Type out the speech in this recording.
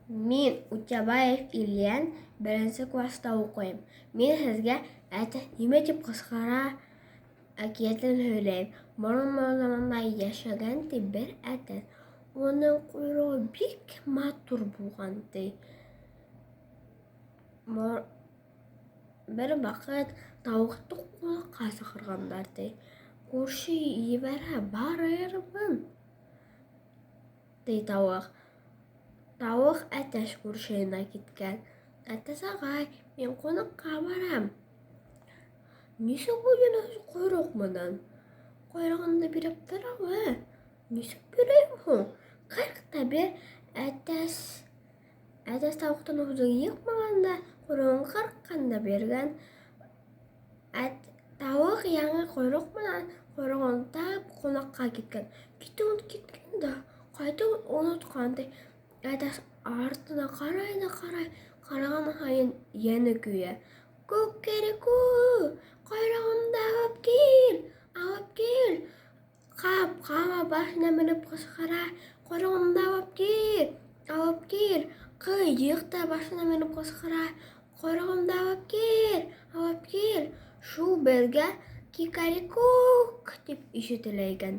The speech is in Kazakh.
Мен Утябаев Ильян, бірінші класта оқимын. Мен сізге әті неме деп қысқара әкиетін сөйлеймін. Бұрын заманда яшәгән бір әтәс. Оның құйрығы бик матур булган. Бір вакыт тауықты кунакка чакыргандар. Күрше ебәрә барырмын, тауық. Тауық әтәс күршеенә киткән. Әтәс агай, мен кунакка барам. Нисек булган койрык менән? Койрыгымды биреп торабы. Нисек бирәм һуң? 40 бер әтәс. Әтәс тауыктан үзен йыкмаганда, койрыгын 40 бергән. Тауық яңа койрык менән койрыгын тап кунакка киткән. Киткән дә, кайтып оныткан. Әтәс артына карай, караган һайын яны көя. Күкереку, койрыгымды алып кил. Кама башына менеп кычкыра, койрыгымды алып кил. Кыйык та башына менеп кычкыра, койрыгымды алып кил. Шул безгә кикарикук дип ишетелә икән.